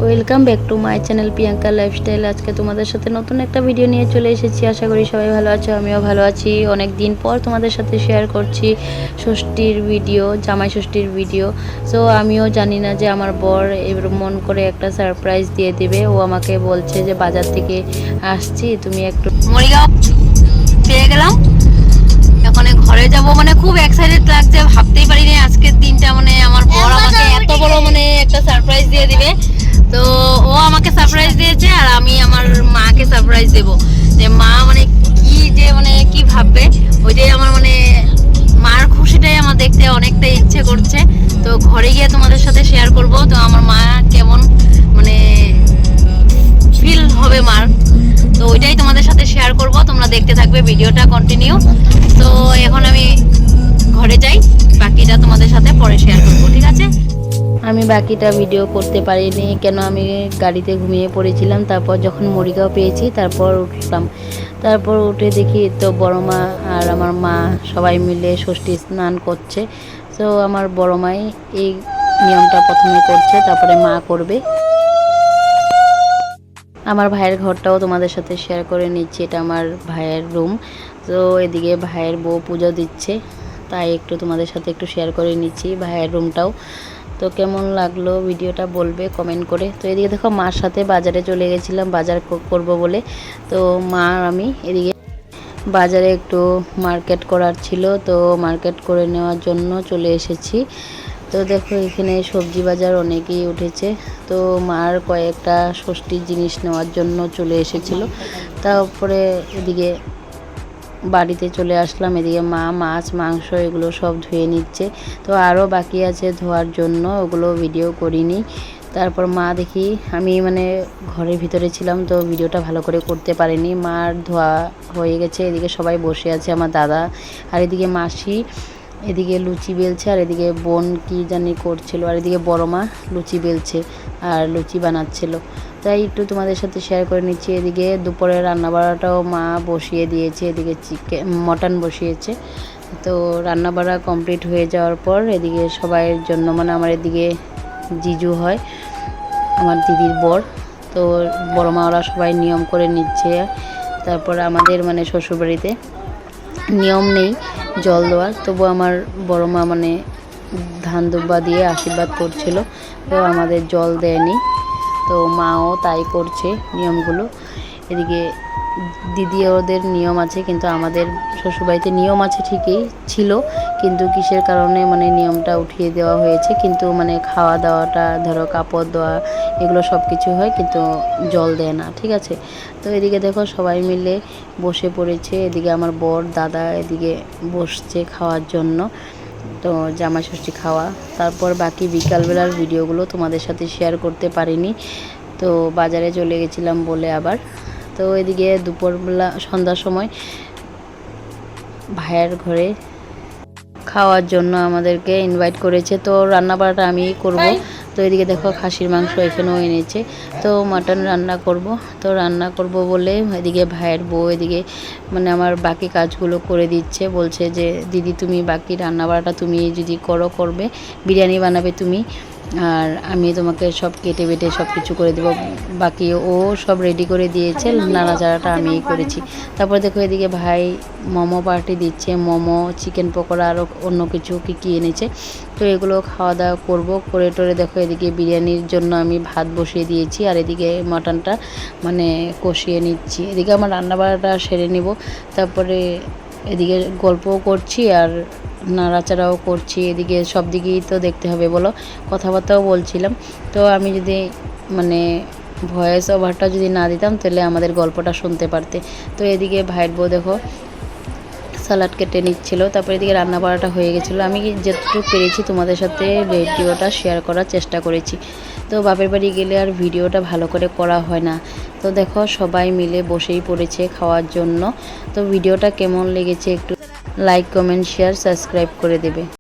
Welcome back to my channel Priyanka lifestyle. আজকে তোমাদের সাথে নতুন একটা ভিডিও নিয়ে চলে এসেছি। আশা করি সবাই ভালো আছো, আমিও ভালো আছি। অনেক দিন পর তোমাদের সাথে শেয়ার করছি ষষ্ঠীর ভিডিও, জামাই ষষ্ঠীর ভিডিও। সো আমিও জানি না যে আমার বর এবার মন করে একটা সারপ্রাইজ দিয়ে দেবে। ও আমাকে বলছে যে বাজার থেকে আসছি, তুমি একটু মরিগাঁও পেয়ে গেলাম, এখন ঘরে যাব। মানে খুব এক্সাইটেড লাগছে, ভাবতেই পারিনি আজকের দিনটা মানে আমার বর আমাকে এত বড় মানে একটা সারপ্রাইজ দিয়ে দিবে। তো ও আমাকে সারপ্রাইজ দিয়েছে আর আমি আমার মাকে সারপ্রাইজ দেব। যে মা মানে কি যে মানে কি ভাববে, ওইটাই আমার মানে মার খুশিটাই আমার দেখতে অনেকটা ইচ্ছে করছে। তো ঘরে গিয়ে তোমাদের সাথে শেয়ার করব তো আমার মা কেমন মানে ফিল হবে মার, তো ওইটাই তোমাদের সাথে শেয়ার করব। তোমরা দেখতে থাকবে ভিডিওটা কন্টিনিউ। তো এখন আমি ঘরে যাই, বাকিটা তোমাদের সাথে পরে শেয়ার করব, ঠিক আছে? আমি বাকিটা ভিডিও করতে পারিনি, কেন আমি গাড়িতে ঘুমিয়ে পড়েছিলাম। তারপর যখন মরিগাঁও পেয়েছি তারপর উঠলাম। তারপর উঠে দেখি তো বড় মা আর আমার মা সবাই মিলে ষষ্ঠী স্নান করছে। তো আমার বড় মাই এই নিয়মটা প্রথমে করছে, তারপরে মা করবে। আমার ভাইয়ের ঘরটাও তোমাদের সাথে শেয়ার করে নিচ্ছি। এটা আমার ভাইয়ের রুম। তো এদিকে ভাইয়ের বউ পুজো দিচ্ছে, তাই একটু তোমাদের সাথে একটু শেয়ার করে নিচ্ছি ভাইয়ের রুমটাও। তো কেমন লাগলো ভিডিওটা বলবে কমেন্ট করে। তো এদিকে দেখো মার সাথে বাজারে চলে গেছিলাম বাজার করব বলে। তো মা আর আমি এদিকে বাজারে একটু মার্কেট করার ছিল, তো মার্কেট করে নেওয়ার জন্য চলে এসেছি। তো দেখো এখানে সবজি বাজার অনেকেই উঠেছে। তো মার কয়েকটা ষষ্ঠীর জিনিস নেওয়ার জন্য চলে এসেছিল। তারপরে এদিকে বাড়িতে চলে আসলাম। এদিকে মা মাছ মাংস এগুলো সব ধুয়ে নিচ্ছে। তো আরও বাকি আছে ধোয়ার জন্য, ওগুলো ভিডিও করিনি। তারপর মা দেখি আমি মানে ঘরের ভিতরে ছিলাম, তো ভিডিওটা ভালো করে করতে পারিনি। মার ধোয়া হয়ে গেছে, এদিকে সবাই বসে আছে, আমার দাদা আর এদিকে মাসি এদিকে লুচি বেলছে, আর এদিকে বোন কি জানি করছিল, আর এদিকে বড় মা লুচি বেলছে আর লুচি বানাচ্ছিল। তাই একটু তোমাদের সাথে শেয়ার করে নিচ্ছি। এদিকে দুপুরে রান্নাবাড়াটাও মা বসিয়ে দিয়েছে, এদিকে মটন বসিয়েছে। তো রান্নাবাড়া কমপ্লিট হয়ে যাওয়ার পর এদিকে সবাইয়ের জন্য মানে আমার এদিকে জিজু হয় আমার দিদির বর, তো বড় মা ওরা সবাই নিয়ম করে নিচ্ছে। তারপর আমাদের মানে শ্বশুরবাড়িতে নিয়ম নেই জল দেওয়ার, তবু আমার বড় মা মানে ধান দুব্বা দিয়ে আশীর্বাদ করছিল, তো আমাদের জল দেয়নি। তো মাও তাই করছে নিয়মগুলো। এদিকে দিদি ওদের নিয়ম আছে, কিন্তু আমাদের শ্বশুরবাড়িতে নিয়ম আছে ঠিকই ছিল, কিন্তু কিসের কারণে মানে নিয়মটা উঠিয়ে দেওয়া হয়েছে। কিন্তু মানে খাওয়া দাওয়াটা ধরো কাপড় দেওয়া এগুলো সব কিছু হয়, কিন্তু জল দেয় না, ঠিক আছে? তো এদিকে দেখো সবাই মিলে বসে পড়েছে। এদিকে আমার বর দাদা এদিকে বসছে খাওয়ার জন্য, তো জামাই ষষ্ঠী খাওয়া। তারপর বাকি বিকালবেলার ভিডিওগুলো তোমাদের সাথে শেয়ার করতে পারিনি, তো বাজারে চলে গেছিলাম বলে আবার। তো এদিকে দুপুরবেলা সন্ধ্যার সময় ভাইয়ের ঘরে খাওয়ার জন্য আমাদেরকে ইনভাইট করেছে, তো রান্নাবাড়াটা আমিই করব। তো এদিকে দেখো খাসির মাংস এখানেও এনেছে, তো মাটন রান্না করব। তো রান্না করব বলে এদিকে ভাইয়ের বউ এদিকে মানে আমার বাকি কাজগুলো করে দিচ্ছে, বলছে যে দিদি তুমি বাকি রান্নাবাড়াটা তুমি যদি করবে, বিরিয়ানি বানাবে তুমি, আর আমি তোমাকে সব কেটে বেটে সব কিছু করে দেবো। বাকি ও সব রেডি করে দিয়েছে, নাড়াচাড়াটা আমিই করেছি। তারপর দেখো এদিকে ভাই মোমো পার্টি দিচ্ছে, মোমো চিকেন পকোড়া আরও অন্য কিছু কী এনেছে। তো এগুলো খাওয়া দাওয়া করবো করে টোরে দেখো এদিকে বিরিয়ানির জন্য আমি ভাত বসিয়ে দিয়েছি, আর এদিকে মাটনটা মানে কষিয়ে নিচ্ছি। এদিকে আমার রান্নাবাড়াটা সেরে নেব, তারপরে এদিকে গল্পও করছি আর নাড়াচাড়াও করছি। এদিকে সব দিকেই তো দেখতে হবে বলো, কথাবার্তাও বলছিলাম। তো আমি যদি মানে ভয়েস ওভারটা যদি না দিতাম তাহলে আমাদের গল্পটা শুনতে পারতে। তো এদিকে ভাইয়ের বউ দেখো সালাড কেটে নিচ্ছিল। তারপরে এদিকে রান্না বাড়াটা হয়ে গেছিলো। আমি যেটুকু পেরেছি তোমাদের সাথে ভিডিওটা শেয়ার করার চেষ্টা করেছি। তো বাপের বাড়ি গেলে আর ভিডিওটা ভালো করে করা হয় না। তো দেখো সবাই মিলে বসেই পড়েছে খাওয়ার জন্য। তো ভিডিওটা কেমন লেগেছে একটু লাইক কমেন্ট শেয়ার সাবস্ক্রাইব করে দেবে।